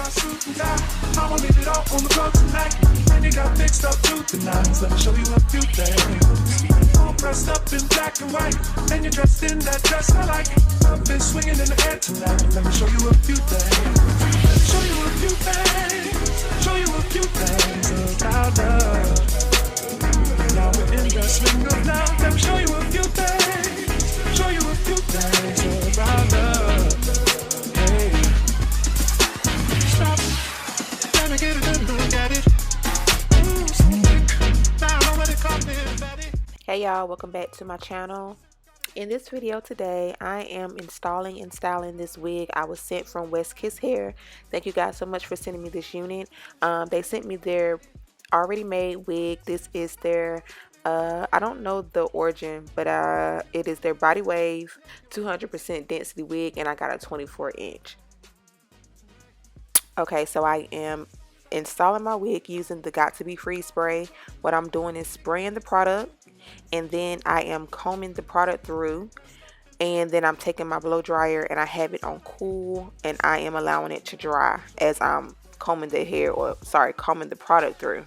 suit and tie. I'ma leave it all on the floor tonight. And you got mixed up too tonight. Let me show you a few things. All dressed up in black and white, and you're dressed in that dress I like. I've been swinging in the air tonight. Let me show you a few things. Let me show you a few things. Show you a few things about love. Now we're in the swing of love. Let me show you a few things. Show you a few things about love. Hey, stop. Let me get a good look at it. Ooh, so thick. Now I know what it comes in, baby. Hey y'all, welcome back to my channel. In this video today, I am installing and styling this wig I was sent from West Kiss Hair. Thank you guys so much for sending me this unit. They sent me their already made wig. This is their I don't know the origin, but it is their body wave 200% density wig, and I got a 24-inch. Okay, so I am installing my wig using the Got2B freeze spray. What I'm doing is spraying the product, and then I am combing the product through, and then I'm taking my blow dryer and I have it on cool, and I am allowing it to dry as I'm combing the hair, or sorry, combing the product through.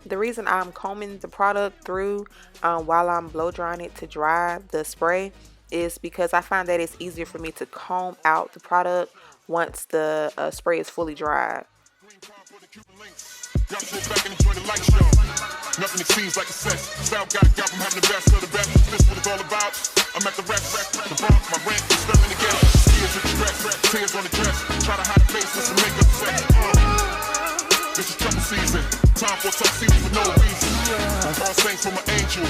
The reason I'm combing the product through while I'm blow drying it to dry the spray is because I find that it's easier for me to comb out the product once the spray is fully dried. Y'all sit back and enjoy the light show. Nothing exceeds like a sex. Style got from having the best of the best. This what it's all about. I'm at the rest, the bump, my rent is starting to get. Tears in the dress, tears on the dress. Try to hide the face with some makeup sex. This is trouble season. Time for tuxedos for no reason. All saints for my angel.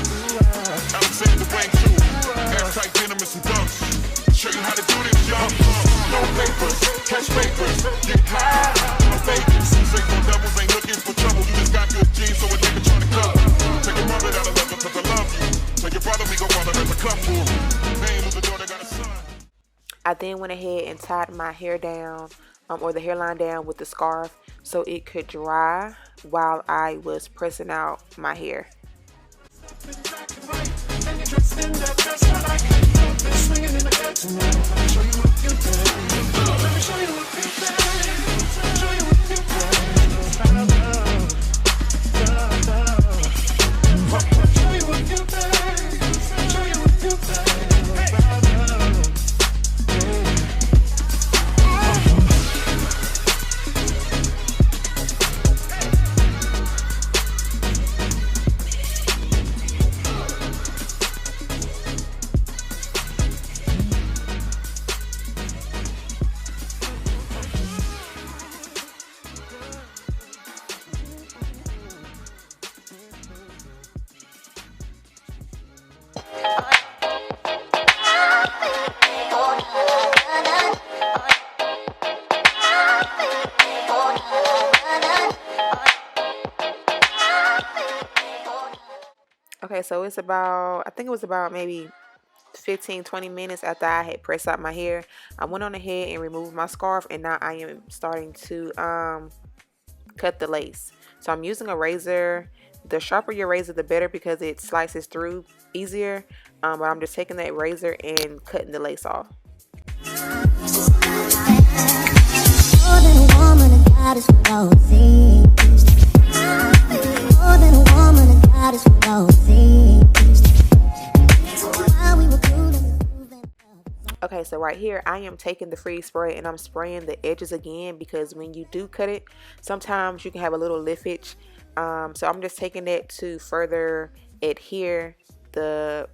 Alexander Wang too. Airtight denim and some dunks. Show you how to do this, y'all. No papers, catch papers, get high. No fakers. Say no devils ain't looking for trouble. You just got good genes, so a nigga trying to cover. Take your mother out of love because I love you. Tell your brother we gon' run it as a couple. They ain't lose the door, they got a son. I then went ahead and tied my hair down, or the hairline down with the scarf so it could dry while I was pressing out my hair. Okay, so it's about, I think it was about maybe 15-20 minutes after I had pressed out my hair. I went on ahead and removed my scarf, and now I am starting to cut the lace. So I'm using a razor. The sharper your razor, the better, because it slices through easier. But I'm just taking that razor and cutting the lace off. More than a woman, a goddess with all things. More than a woman, a goddess with all things. Okay, so right here I am taking the freeze spray and I'm spraying the edges again, because when you do cut it, sometimes you can have a little liftage. So I'm just taking it to further adhere the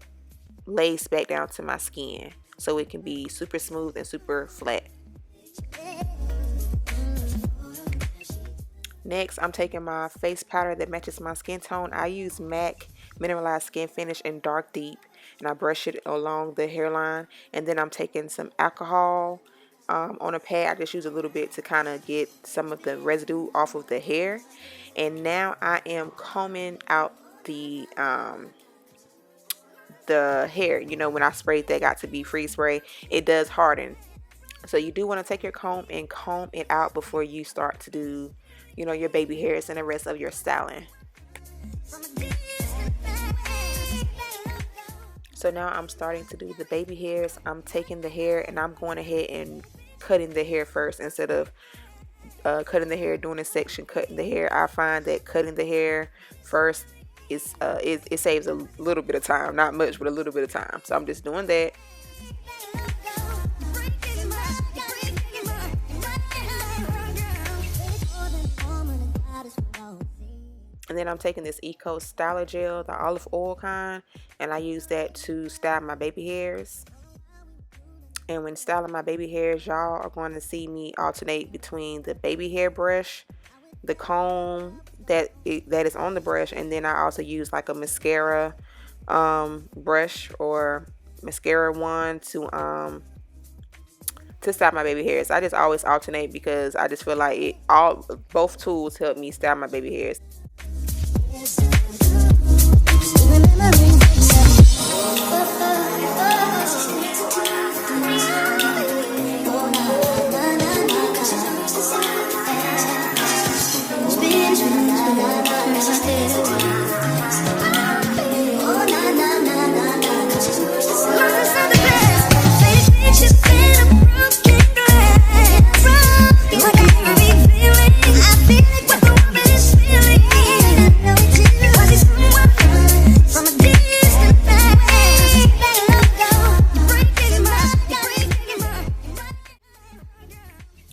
lace back down to my skin so it can be super smooth and super flat. Next, I'm taking my face powder that matches my skin tone. I use MAC Mineralized Skin Finish in Dark Deep, and I brush it along the hairline. And then I'm taking some alcohol on a pad. I just use a little bit to kind of get some of the residue off of the hair. And now I am combing out the hair. You know, when I sprayed that Got2B freeze spray, it does harden. So you do want to take your comb and comb it out before you start to do, you know, your baby hairs and the rest of your styling. So now I'm starting to do the baby hairs. I'm taking the hair and I'm going ahead and cutting the hair first instead of cutting the hair, doing a section, cutting the hair. I find that cutting the hair first is it saves a little bit of time, not much, but a little bit of time. So I'm just doing that. And then I'm taking this Eco Styler Gel, the olive oil kind, and I use that to style my baby hairs. And when styling my baby hairs, y'all are going to see me alternate between the baby hair brush, the comb that is on the brush, and then I also use like a mascara brush or mascara one to style my baby hairs. I just always alternate because I just feel like both tools help me style my baby hairs.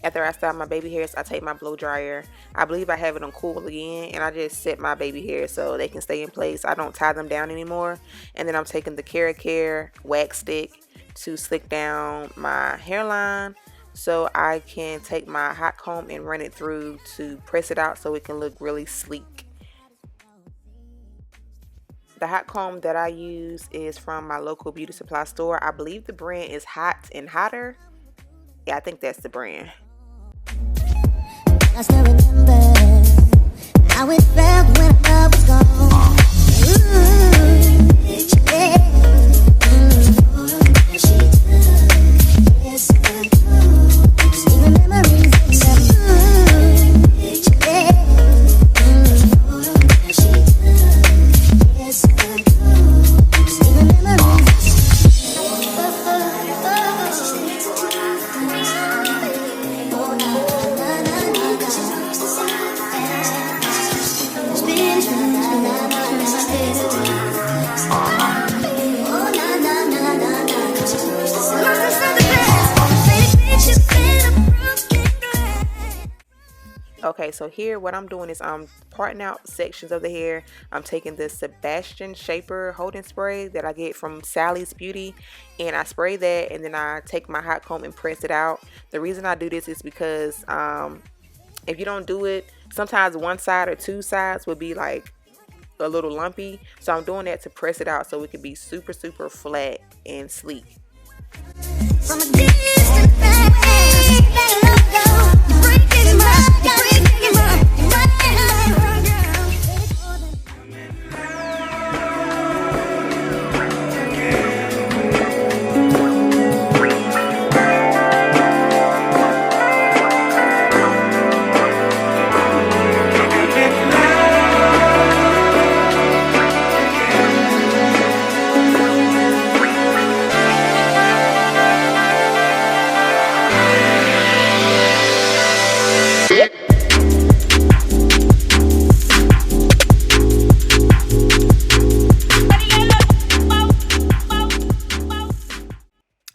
After I style my baby hairs, I take my blow dryer. I believe I have it on cool again, and I just set my baby hairs so they can stay in place. I don't tie them down anymore. And then I'm taking the Care wax stick to slick down my hairline so I can take my hot comb and run it through to press it out so it can look really sleek. The hot comb that I use is from my local beauty supply store. I believe the brand is Hot and Hotter. Yeah, I think that's the brand. I still remember how it felt when I was gone. Okay, so here what I'm doing is I'm parting out sections of the hair. I'm taking this Sebastian Shaper holding spray that I get from Sally's Beauty, and I spray that, and then I take my hot comb and press it out. The reason I do this is because if you don't do it, sometimes one side or two sides will be like a little lumpy. So I'm doing that to press it out so it can be super flat and sleek. From a distant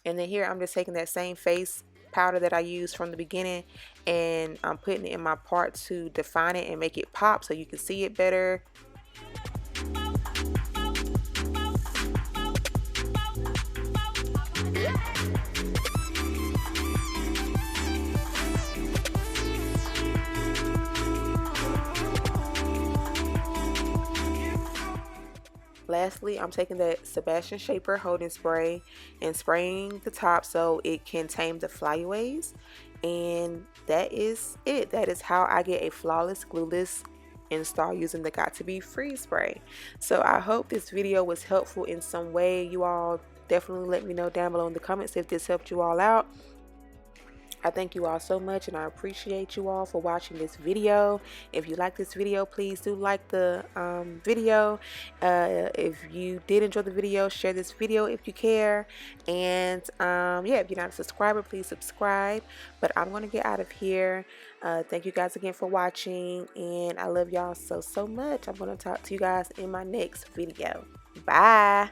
And then here I'm just taking that same face powder that I used from the beginning, and I'm putting it in my part to define it and make it pop so you can see it better. Lastly, I'm taking that Sebastian Shaper holding spray and spraying the top so it can tame the flyaways. And that is it. That is how I get a flawless glueless install using the Got2B freeze spray. So I hope this video was helpful in some way. You all definitely let me know down below in the comments if this helped you all out. I thank you all so much, and I appreciate you all for watching this video. If you like this video, please do like the video. If you did enjoy the video, share this video if you care. And yeah, if you're not a subscriber, please subscribe. But I'm going to get out of here. Thank you guys again for watching, and I love y'all so much. I'm going to talk to you guys in my next video. Bye.